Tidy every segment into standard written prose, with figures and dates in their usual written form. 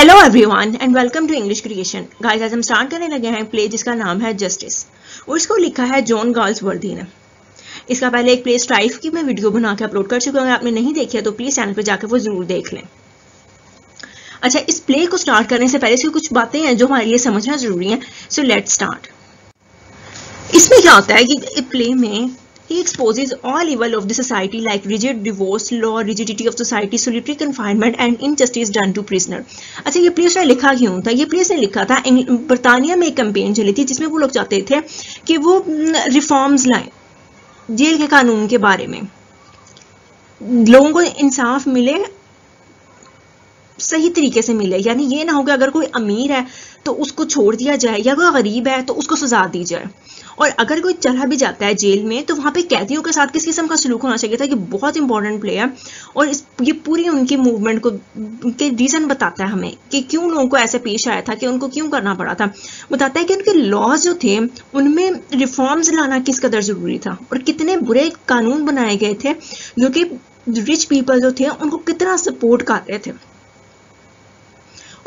Hello everyone and welcome to English creation. Guys, आज हम start करने लगे हैं प्ले जिसका नाम है जस्टिस और इसको लिखा है जॉन गाल्सवर्दी ने। इसका पहले एक प्ले स्ट्राइफ की मैं वीडियो बना के अपलोड कर चुका हूं। अगर आपने नहीं देखी है तो प्लीज चैनल पर जाकर वो जरूर देख लें। अच्छा, इस प्ले को स्टार्ट करने से पहले इसकी कुछ बातें हैं जो हमारे लिए समझना जरूरी है। So let's start. इसमें क्या होता है कि प्ले में he exposes all evil of the society like rigid divorce law, rigidity of society, solitary confinement and injustice done to prisoner। अच्छा, ये प्ले उसने लिखा क्यों था? ये प्ले उसने लिखा था बरतानिया में एक कैंपेन चली थी जिसमें वो लोग चाहते थे कि वो रिफॉर्म्स लाएं जेल के कानून के बारे में, लोगों को इंसाफ मिले, सही तरीके से मिले। यानी ये ना हो कि अगर कोई अमीर है तो उसको छोड़ दिया जाए या कोई गरीब है तो उसको सजा दी जाए, और अगर कोई चला भी जाता है जेल में तो वहां पे कैदियों के साथ किस किस्म का सलूक होना चाहिए था। ये बहुत इंपॉर्टेंट प्ले है और ये पूरी उनकी मूवमेंट को के रीजन बताता है हमें कि क्यों लोगों को ऐसे पेश आया था, कि उनको क्यों करना पड़ा था। बताता है कि उनके लॉज जो थे उनमें रिफॉर्म्स लाना किस कदर जरूरी था और कितने बुरे कानून बनाए गए थे जो कि रिच पीपल जो थे उनको कितना सपोर्ट कर रहे थे,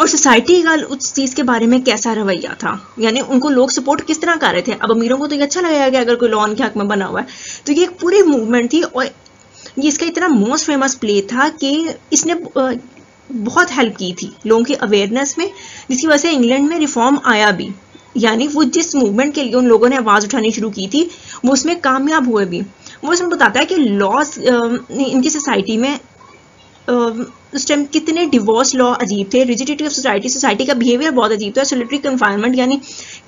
और सोसाइटी का उस चीज के बारे में कैसा रवैया था, यानी उनको लोग सपोर्ट किस तरह कर रहे थे। अब अमीरों को तो ये अच्छा लगेगा कि अगर कोई लॉ उनके हक में बना हुआ है, तो ये एक पूरी मूवमेंट थी और ये इसका इतना मोस्ट फेमस प्ले था कि इसने बहुत हेल्प की थी लोगों की अवेयरनेस में, जिसकी वजह से इंग्लैंड में रिफॉर्म आया भी। यानी वो जिस मूवमेंट के लिए उन लोगों ने आवाज उठानी शुरू की थी वो उसमें कामयाब हुए भी। वो इसमें बताता है कि लॉज इनकी सोसाइटी में उस टाइम कितने डिवोर्स लॉ अजीब थे, रिजिडिटी ऑफ सोसाइटी का बिहेवियर बहुत अजीब था, सोलिटरी कन्फाइनमेंट यानी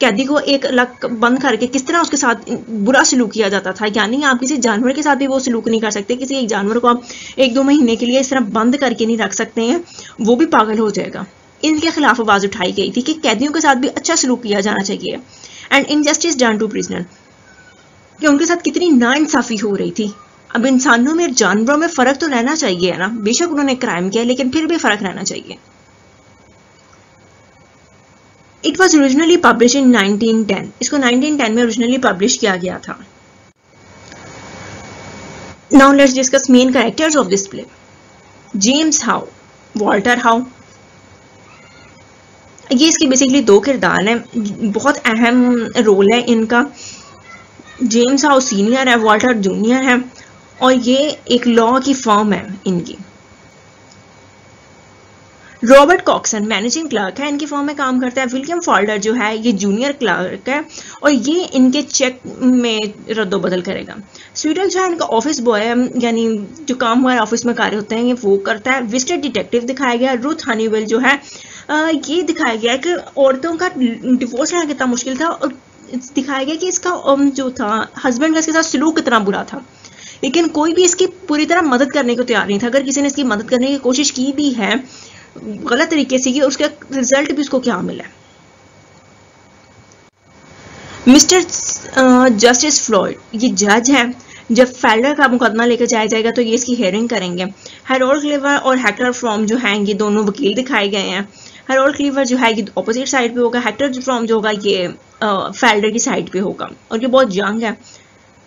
कैदी को एक अलग बंद करके किस तरह उसके साथ बुरा सलूक किया जाता था। यानी आप किसी जानवर के साथ भी वो सलूक नहीं कर सकते, किसी एक जानवर को आप 1-2 महीने के लिए इस तरह बंद करके नहीं रख सकते हैं, वो भी पागल हो जाएगा। इनके खिलाफ आवाज उठाई गई थी कि कैदियों के साथ भी अच्छा सलूक किया जाना चाहिए। And injustice done to prisoner, कि उनके साथ कितनी नाइंसाफी हो रही थी। अब इंसानों में जानवरों में फर्क तो रहना चाहिए है ना, बेशक उन्होंने क्राइम किया लेकिन फिर भी फर्क रहना चाहिए। It was originally publish in 1910। इसको 1910 में ओरिजिनली पब्लिश किया गया था। Now let's discuss main characters of this play. James how, Walter how, ये इसके बेसिकली 2 किरदार हैं, बहुत अहम रोल है इनका। जेम्स हाउ सीनियर है, वॉल्टर जूनियर है, और ये एक लॉ की फर्म है इनकी। रॉबर्ट कॉक्सन मैनेजिंग क्लर्क है, इनकी फर्म में काम करता है। विलियम फॉल्डर जो है ये जूनियर क्लर्क है और ये इनके चेक में रद्दोबदल करेगा। स्वीडन जो है इनका ऑफिस बॉय है, यानी जो काम हुआ है ऑफिस में कार्य होते हैं ये वो करता है। विस्टेड डिटेक्टिव दिखाया गया। रूथ हनीवेल जो है ये दिखाया गया कि औरतों का डिवोर्स लेना कितना मुश्किल था, और दिखाया गया कि इसका जो था हस्बैंड का इसके साथ सलूक कितना बुरा था, लेकिन कोई भी इसकी पूरी तरह मदद करने को तैयार नहीं था। अगर किसी ने इसकी मदद करने की कोशिश की भी है गलत तरीके से, उसका रिजल्ट भी उसको क्या मिला। मिस्टर जस्टिस फ्लॉयड ये जज है। जब फेल्डर का मुकदमा लेकर जाया जाएगा तो ये इसकी हेयरिंग करेंगे। हैरोल्ड क्लीवर और हेक्टर फ्रॉम जो हैं ये दोनों वकील दिखाए गए हैं। हैरोल्ड क्लीवर जो है ये ऑपोजिट साइड पे होगा, हेक्टर फ्रॉम जो होगा ये फेल्डर की साइड पे होगा, और ये बहुत यंग है।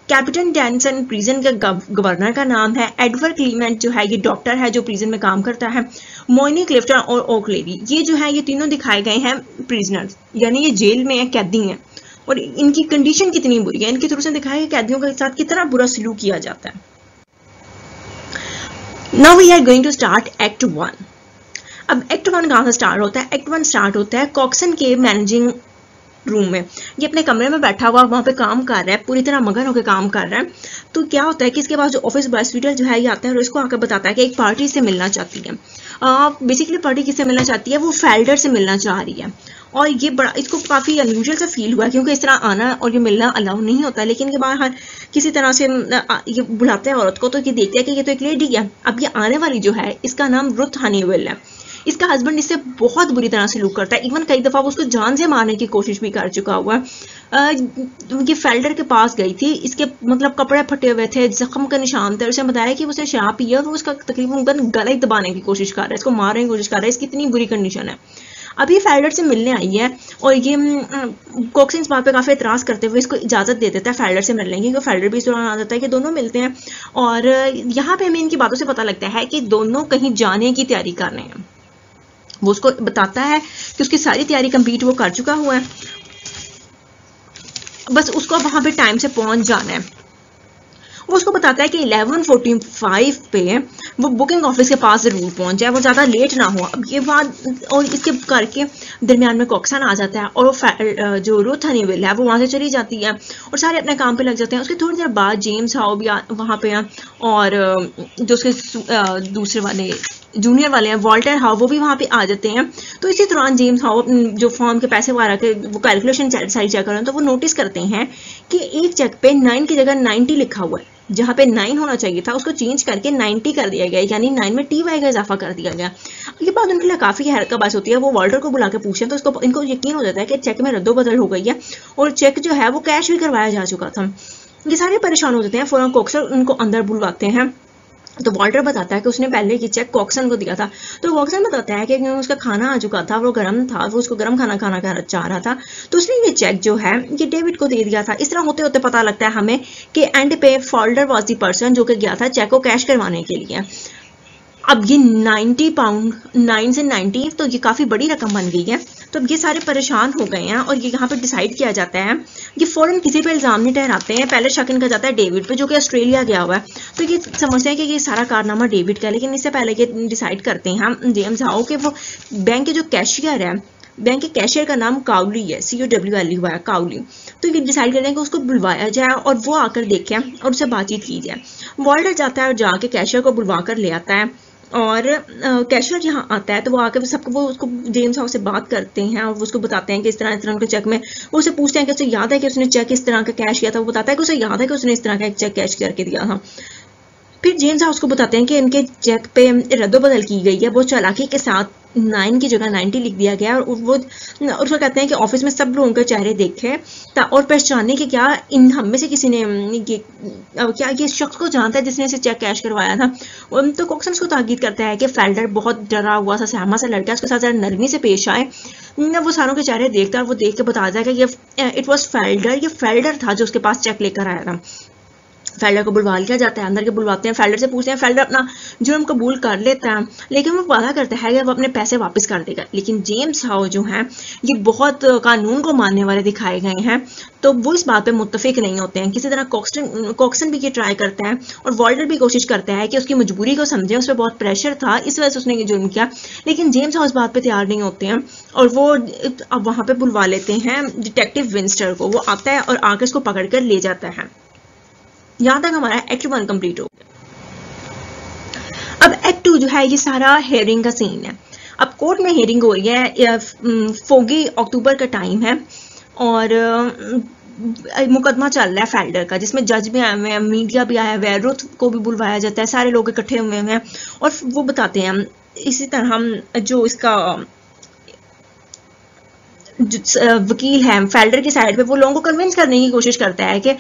कैप्टन डैनसन प्रिजन का गवर्नर का नाम है। एडवर्ड क्लीमेंट जो है ये डॉक्टर है जो प्रिजन में काम करता है। मोइनी क्लिफ्टन और ओकलेवी ये जो है ये तीनों दिखाए गए हैं प्रिजनर्स, यानी ये जेल में है, कैदी हैं, और इनकी कंडीशन कितनी बुरी है। इनके थ्रू से दिखाया गया कैदियों के साथ कितना बुरा सलूक किया जाता है। Now we are going to start act 1। अब एक्ट 1 कहाँ से स्टार्ट होता है? एक्ट 1 स्टार्ट होता है कॉक्सन के मैनेजिंग रूम में। ये अपने कमरे में बैठा हुआ वहां पे काम कर रहा है, पूरी तरह मगन होकर काम कर रहा है। तो क्या होता है कि इसके पास जो ऑफिस बॉय स्वीडल जो है ये आता है और इसको आकर बताता है कि एक पार्टी से मिलना चाहती है। बेसिकली पार्टी किससे मिलना चाहती है? वो फेल्डर से मिलना चाह रही है, और ये बड़ा इसको काफी अनयूजुअल सा फील हुआ क्योंकि इस तरह आना और ये मिलना अलाउ नहीं होता। लेकिन के बाहर किसी तरह से ये बुलाते हैं औरत को, तो ये देखते हैं कि ये तो एक लेडी है। अब ये आने वाली जो है इसका नाम रुथ हनीवेल है। इसका हस्बैंड इससे बहुत बुरी तरह से लूक करता है, इवन कई दफा वो उसको जान से मारने की कोशिश भी कर चुका हुआ है। ये फेल्डर के पास गई थी, इसके मतलब कपड़े फटे हुए थे, जख्म का निशान थे। उसने बताया कि उसने शराब पी और वो उसका तकरीबन गला ही दबाने की कोशिश कर रहा है, इसको मारने की कोशिश कर रहा है। इसकी इतनी बुरी कंडीशन है। अभी फेल्डर से मिलने आई है और ये कॉक्सन इस बात पे काफी एतराज करते हुए इसको इजाजत दे देता है फेल्डर से मिलने की। फेल्डर भी इस दौरान आ जाता है कि दोनों मिलते हैं, और यहाँ पे हमें इनकी बातों से पता लगता है कि दोनों कहीं जाने की तैयारी कर रहे हैं। वो उसको बताता है कि उसकी सारी तैयारी कंप्लीट वो कर चुका हुआ है, बस उसको वहां पे टाइम से पहुंच जाना है। वो उसको बताता है कि 11:45 पे वो बुकिंग ऑफिस के पास जरूर पहुंच जाए, वो ज्यादा लेट ना हो। अब ये बात और इसके करके दरमियान में कॉक्सन आ जाता है और वो जो रुथ हनीवेल है वो वहां से चली जाती है और सारे अपने काम पे लग जाते हैं। उसके थोड़ी देर बाद जेम्स हाउ भी वहां पे है और जो उसके दूसरे वाले जूनियर वाले हैं वॉल्टर हाउ वो भी वहां पे आ जाते हैं। तो इसी दौरान जेम्स हाउ जो फॉर्म के पैसे वगैरह के वो कैलकुलेशन सारी चेक कर रहे हैं तो वो नोटिस करते हैं कि एक चेक पे 9 की जगह 90 लिखा हुआ है, जहां पे 9 होना चाहिए था उसको चेंज करके 90 कर दिया गया, यानी 9 में TY का इजाफा कर दिया गया। ये बात उनके लिए काफी हैरत का बात होती है। वो वॉल्टर को बुला के पूछते हैं तो उसको इनको यकीन हो जाता है कि चेक में रद्दोबदल हो गई है और चेक जो है वो कैश भी करवाया जा चुका था। ये सारे परेशान हो जाते हैं, फौरन कॉक्सन उनको अंदर बुलवाते हैं। तो वॉल्टर बताता है कि उसने पहले ये चेक कॉक्सन को दिया था। तो कॉक्सन बताता है कि उसका खाना आ चुका था, वो गर्म था, वो उसको गर्म खाना चाह रहा था, तो उसने ये चेक जो है ये डेविड को दे दिया था। इस तरह होते होते पता लगता है हमें कि एंड पे फॉल्डर वॉज द पर्सन जो कि गया था चेक को कैश करवाने के लिए। अब ये 90 पाउंड, 9 से 90, तो ये काफी बड़ी रकम बन गई है। तो अब ये सारे परेशान हो गए हैं और ये यहाँ पे डिसाइड किया जाता है, ये फौरन किसी पे इल्जाम नहीं ठहराते हैं। पहले शक इनका जाता है डेविड पे जो कि ऑस्ट्रेलिया गया हुआ है, तो ये समझते हैं कि ये सारा कारनामा डेविड का है। लेकिन इससे पहले ये डिसाइड करते हैं हम जेम्स हाउ के वो बैंक के जो कैशियर है, बैंक के कैशियर का नाम काउली है, COWLE हुआ है काउली। तो ये डिसाइड करते हैं कि उसको बुलवाया जाए और वो आकर देखे और उससे बातचीत की जाए। वॉल्टर जाता है और जाके कैशियर को बुलवा कर ले आता है और कैशियर यहाँ आता है तो वो आकर सबको वो उसको जेम्स हाउस से बात करते हैं और वो उसको बताते हैं कि इस तरह उनके चेक में, वो उसे पूछते हैं कि उसे याद है कि उसने चेक इस तरह का कैश किया था। वो बताता है कि उसे याद है कि उसने इस तरह का एक चेक कैश करके दिया था। फिर जेम्स हाउस को बताते हैं कि इनके चेक पे रद्दोबदल की गई है, वो चालाकी के साथ 9 की जगह 90 लिख दिया गया और वो उसको कहते हैं कि ऑफिस में सब लोगों के चेहरे देखे और पहचानने के क्या इन हम में से किसी ने क्या ये शख्स को जानता है जिसने इसे चेक कैश करवाया था। तो कॉक्सन उसको ताकीद करता है कि फेल्डर बहुत डरा हुआ सा सहमा सा लड़का है, उसके साथ जरा नरमी से पेश आए। वो सारों के चेहरे देखता है और वो देख के बताता है कि ये इट वॉज फेल्डर, ये फेल्डर था जो उसके पास चेक लेकर आया था। फेल्डर को बुलवा लिया जाता है, अंदर के बुलवाते हैं, फेल्डर से पूछते हैं, फेल्डर अपना जुर्म कबूल कर लेता है लेकिन वो वादा करता है कि वो अपने पैसे वापस कर देगा। लेकिन जेम्स हाउ जो है ये बहुत कानून को मानने वाले दिखाए गए हैं, तो वो इस बात पे मुत्तफिक नहीं होते हैं। किसी तरह कॉक्सन भी ये ट्राई करता है और वॉल्टर भी कोशिश करता है कि उसकी मजबूरी को समझे, उस पर बहुत प्रेशर था इस वजह से उसने ये जुर्म किया। लेकिन जेम्स हाउ इस बात पे तैयार नहीं होते हैं और वो अब वहां पे बुलवा लेते हैं डिटेक्टिव विंस्टर को। वो आता है और आकर उसको पकड़ कर ले जाता है। यहां तक हमारा एक्ट 1 कंप्लीट हो गया। अब एक्ट 2 जो है ये सारा हेयरिंग का सीन है। अब कोर्ट में हेयरिंग हो रही है, फोगी अक्टूबर का टाइम है और मुकदमा चल रहा है फेल्डर का, जिसमें जज भी आए हुए हैं, मीडिया भी आया हुआ है, रुथ को भी बुलवाया जाता है, सारे लोग इकट्ठे हुए हैं और वो बताते हैं। इसी तरह हम जो इसका वकील है फेल्डर की साइड पे, वो लोगों को कन्विंस करने की कोशिश करता है कि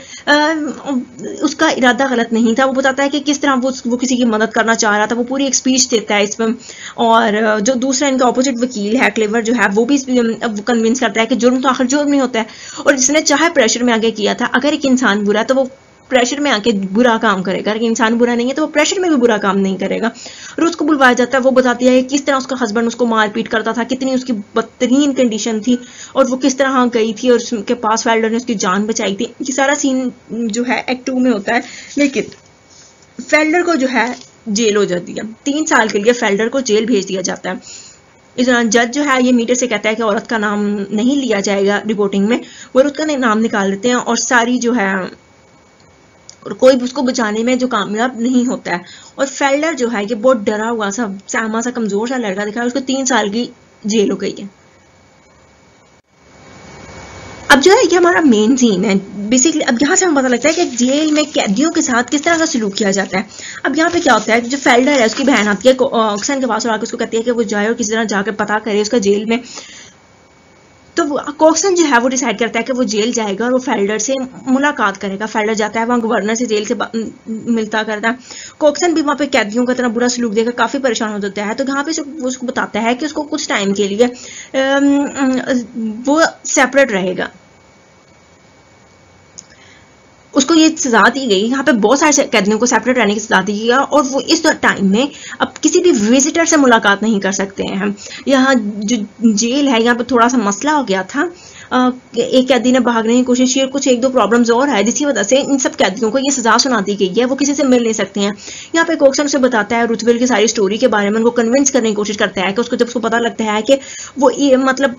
उसका इरादा गलत नहीं था। वो बताता है कि किस तरह वो किसी की मदद करना चाह रहा था, वो पूरी एक स्पीच देता है इसमें। और जो दूसरा इनका ऑपोजिट वकील है क्लेवर जो है वो भी कन्विंस करता है कि जुर्म तो आखिर जुर्म नहीं होता है और जिसने चाहे प्रेशर में आगे किया था। अगर एक इंसान बुरा है तो वो प्रेशर में आके बुरा काम करेगा, अगर इंसान बुरा नहीं है तो वो प्रेशर में भी बुरा काम नहीं करेगा। रोज को बुलवाया जाता है, वो बताती है किस तरह उसका हस्बैंड उसको मारपीट करता था, कितनी उसकी बदतरीन कंडीशन थी और वो किस तरह गई थी और उसके पास फेल्डर ने उसकी जान बचाई थी। ये सारा सीन जो है एक्ट 2 में होता है। लेकिन फेल्डर को जो है जेल हो जाती है, 3 साल के लिए फेल्डर को जेल भेज दिया जाता है। इस दौरान जज जो है ये मीडिया से कहता है कि औरत का नाम नहीं लिया जाएगा रिपोर्टिंग में, वो उसका नाम निकाल देते हैं और सारी जो है और कोई भी उसको बचाने में जो कामयाब नहीं होता है। और फेल्डर जो है ये बहुत डरा हुआ सा सहमा सा कमजोर सा लड़का दिखा है, उसको 3 साल की जेल हो गई है। अब जो है ये हमारा मेन सीन है बेसिकली। अब यहाँ से हमें पता लगता है कि जेल में कैदियों के साथ किस तरह का सलूक किया जाता है। अब यहाँ पे क्या होता है, जो फेल्डर है उसकी बहन आती है कॉक्सन के पास और आकर उसको कहती है कि वो जाए और किसी तरह जाकर पता करे उसका जेल में। तो कॉक्सन जो है वो डिसाइड करता है कि वो जेल जाएगा और वो फेल्डर से मुलाकात करेगा। फेल्डर जाता है वहाँ गवर्नर से जेल से मिलता करता है। कॉक्सन भी वहाँ पे कैदियों का इतना बुरा सलूक देकर काफी परेशान हो जाता है। तो यहाँ पे वो उसको बताता है कि उसको कुछ टाइम के लिए वो सेपरेट रहेगा। उसको ये सजा दी गई। यहाँ पे बहुत सारे कैदियों को सेपरेट रहने की सजा दी गई और वो इस टाइम में अब किसी भी विजिटर से मुलाकात नहीं कर सकते हैं। यहाँ जो जेल है यहाँ पे थोड़ा सा मसला हो गया था। एक कैदी ने भागने की कोशिश की, कुछ एक दो प्रॉब्लम्स और है जिसकी वजह से इन सब कैदियों को ये सजा सुना दी गई है, वो किसी से मिल नहीं सकते हैं। यहाँ पे कॉक्सन उसे बताता है रुथविल की सारी स्टोरी के बारे में, उनको कन्विंस करने की कोशिश करता है कि उसको जब उसको पता लगता है कि वो मतलब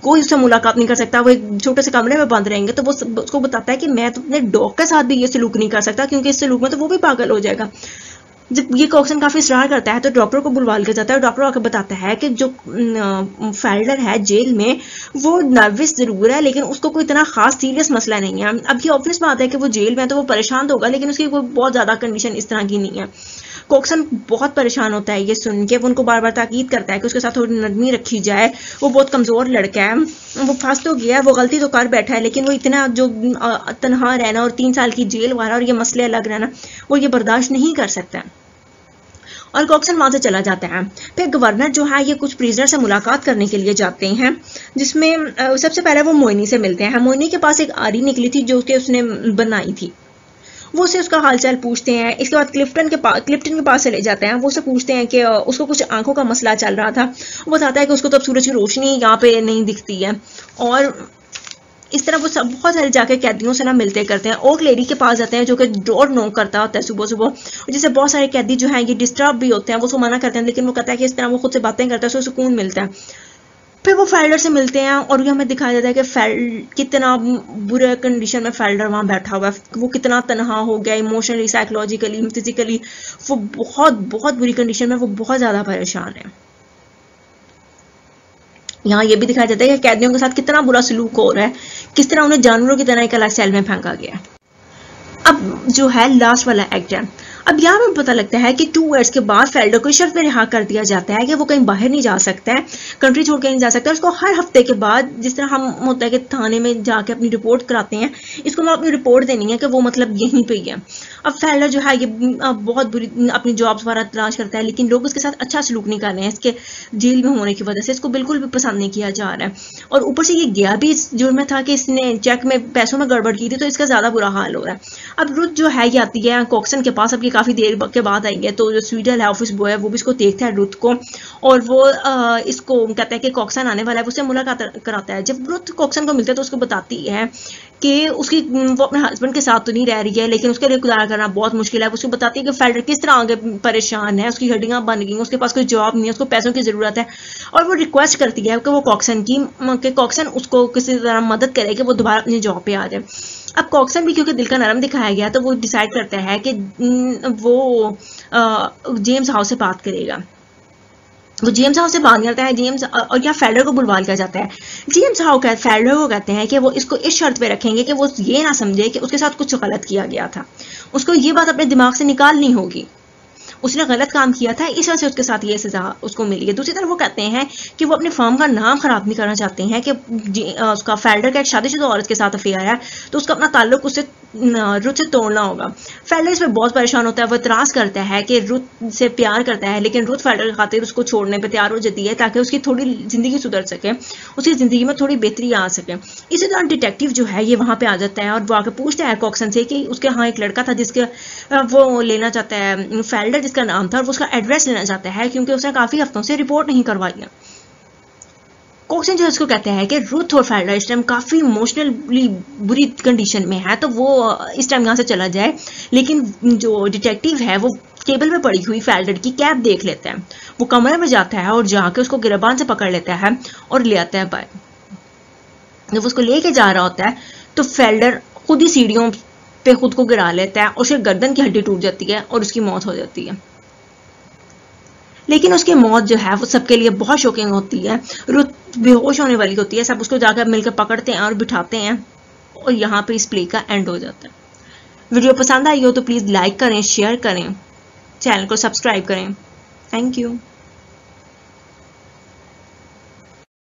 कोई उससे मुलाकात नहीं कर सकता, वो एक छोटे से कमरे में बंद रहेंगे, तो वो उसको बताता है कि मैं तो अपने डॉग के साथ भी ये सलूक नहीं कर सकता, क्योंकि इस सलूक में तो वो भी पागल हो जाएगा। जब ये कॉक्सन काफी इसरार करता है तो डॉक्टर को बुलवा के जाता है और डॉक्टर आकर बताता है कि जो फेल्डर है जेल में वो नर्वस जरूर है, लेकिन उसको कोई इतना खास सीरियस मसला नहीं है। अब ये ऑब्वियस बात है कि वो जेल में तो वो परेशान तो होगा, लेकिन उसकी कोई बहुत ज्यादा कंडीशन इस तरह की नहीं है। कॉक्सन बहुत परेशान होता है ये सुन के, वो उनको बार बार ताकीद करता है कि उसके साथ थोड़ी नरमी रखी जाए, वो बहुत कमजोर लड़का है, वो फंस तो गया है, वो गलती तो कर बैठा है, लेकिन वो इतना जो तनहा रहना और 3 साल की जेल वाला और ये मसले अलग रहना वो ये बर्दाश्त नहीं कर सकता और कॉक्सन वहां से चला जाता है। फिर गवर्नर जो है ये कुछ प्रिजनर से मुलाकात करने के लिए जाते हैं, जिसमें सबसे पहले वो मोइनी से मिलते हैं। मोइनी के पास एक आरी निकली थी जो कि उसने बनाई थी, वो उसे उसका हालचाल पूछते हैं। इसके बाद क्लिफ्टन के पास चले जाते हैं, वो उससे पूछते हैं कि उसको कुछ आंखों का मसला चल रहा था। वो बताता है कि उसको तो अब सूरज की रोशनी यहाँ पे नहीं दिखती है और इस तरह वो सब बहुत सारे जाके कैदियों से ना मिलते करते हैं। ओक लेडी के पास जाते हैं जो कि डोर नॉक करता होता है सुबह सुबह, जिससे बहुत सारे कैदी जो हैं ये डिस्टर्ब भी होते हैं, वो उसको मना करते हैं, लेकिन वो कहता है कि इस तरह वो खुद से बातें करता है, उसको सुकून मिलता है। फिर वो फेल्डर से मिलते हैं और हमें दिखाया जाता है कि कितना बुरे कंडीशन में फेल्डर वहां बैठा हुआ है, वो कितना तनहा हो गया इमोशनली, साइकोलॉजिकली, फिजिकली, वो बहुत बहुत बुरी कंडीशन में, वो बहुत ज्यादा परेशान है। यहाँ ये भी दिखाया जाता है कि कैदियों के साथ कितना बुरा सलूक हो रहा है, किस तरह उन्हें जानवरों की तरह एक अलग सेल में फेंका गया। अब जो है लास्ट वाला एक्ट है। अब यहाँ पे पता लगता है कि 2 ईयर्स के बाद फेल्डर को शर्त पे रिहा कर दिया जाता है कि वो कहीं बाहर नहीं जा सकता है, कंट्री छोड़ के नहीं जा सकता। उसको हर हफ्ते के बाद, जिस तरह हम होता है कि थाने में जाके अपनी रिपोर्ट कराते हैं, इसको अपनी रिपोर्ट देनी है कि वो मतलब यहीं पे ही है। अब फेल्डर जो है ये बहुत बुरी अपनी जॉब्स वगैरह तलाश करता है, लेकिन लोग उसके साथ अच्छा सलूक नहीं कर रहे हैं, इसके जेल में होने की वजह से इसको बिल्कुल भी पसंद नहीं किया जा रहा है। और ऊपर से ये गया भी इस जुर्म में था कि इसने चेक में पैसों में गड़बड़ की थी, तो इसका ज्यादा बुरा हाल हो रहा है। अब रुथ जो है ये आती है कॉक्सन के पास, अब ये काफी देर के बाद आई है, तो जो स्वीडल है ऑफिस बॉय है वो भी इसको देखता है रुथ को, और वो इसको कहता है कि कॉक्सन आने वाला है, उससे मुलाकात कराता है। जब रुथ कॉक्सन को मिलता है तो उसको बताती है कि वो अपने हस्बैंड के साथ तो नहीं रह रही है, लेकिन उसके लिए गुजारा करना बहुत मुश्किल है। उसको बताती है कि फेल्डर किस तरह आगे परेशान है, उसकी हड्डियां बन गई, उसके पास कोई जॉब नहीं है, उसको पैसों की जरूरत है, और वो रिक्वेस्ट करती है कि वो कॉक्सन उसको किसी तरह मदद करे कि वो दोबारा अपनी जॉब पे आ जाए। अब कॉक्सन भी क्योंकि दिल का नरम दिखाया गया, तो वो डिसाइड करता है कि वो जेम्स हाउस से बात करेगा। वो जेम्स हाउ से बात करता है, जेम्स और या फेल्डर को बुलवा लिया जाता है। जेम्स हाउ फेल्डर को कहते हैं कि वो इसको इस शर्त पे रखेंगे कि वो ये ना समझे कि उसके साथ कुछ गलत किया गया था, उसको ये बात अपने दिमाग से निकालनी होगी, उसने गलत काम किया था, इस वजह से उसके साथ ये सजा उसको मिली है। दूसरी तरफ वो कहते हैं कि वो अपने फर्म का नाम खराब नहीं करना चाहते हैं कि उसका फेल्डर का एक शादीशुदा औरत के साथ अफेयर है, तो उसका अपना ताल्लुक उससे रुथ से तोड़ना होगा। फेल्डर इस पर बहुत परेशान होता है, वो इतराज करता है कि रुथ से प्यार करता है, लेकिन रुथ फेल्डर की खातिर उसको छोड़ने पर तैयार हो जाती है ताकि उसकी थोड़ी जिंदगी सुधर सके, उसकी जिंदगी में थोड़ी बेहतरी आ सके। इसी दौरान डिटेक्टिव जो है ये वहां पे आ जाता है और वो आके पूछता है कॉक्सन से कि उसके यहाँ एक लड़का था जिसके वो लेना चाहता है, फेल्डर जिसका नाम था, और वो उसका एड्रेस लेना चाहता है क्योंकि उसने काफी हफ्तों से रिपोर्ट नहीं करवाई है। कॉक्सन जो है उसको कहते हैं कि रुथ और फेल्डर इस टाइम काफी इमोशनली बुरी कंडीशन में है, तो वो इस टाइम यहाँ से चला जाए। लेकिन जो डिटेक्टिव है वो टेबल में पड़ी हुई फेल्डर की कैप देख लेता है, वो कमरे में जाता है और जाके उसको गिरबान से पकड़ लेता है और ले आता है बाहर। जब उसको लेके जा रहा होता है तो फेल्डर खुद ही सीढ़ियों पे खुद को गिरा लेता है और उसकी गर्दन की हड्डी टूट जाती है और उसकी मौत हो जाती है। लेकिन उसकी मौत जो है वो सबके लिए बहुत शॉकिंग होती है। रुथ बेहोश होने वाली होती है, सब उसको जाकर मिलकर पकड़ते हैं और बिठाते हैं, और यहाँ पे इस प्ले का एंड हो जाता है। वीडियो पसंद आई हो तो प्लीज लाइक करें, शेयर करें, चैनल को सब्सक्राइब करें। Thank you.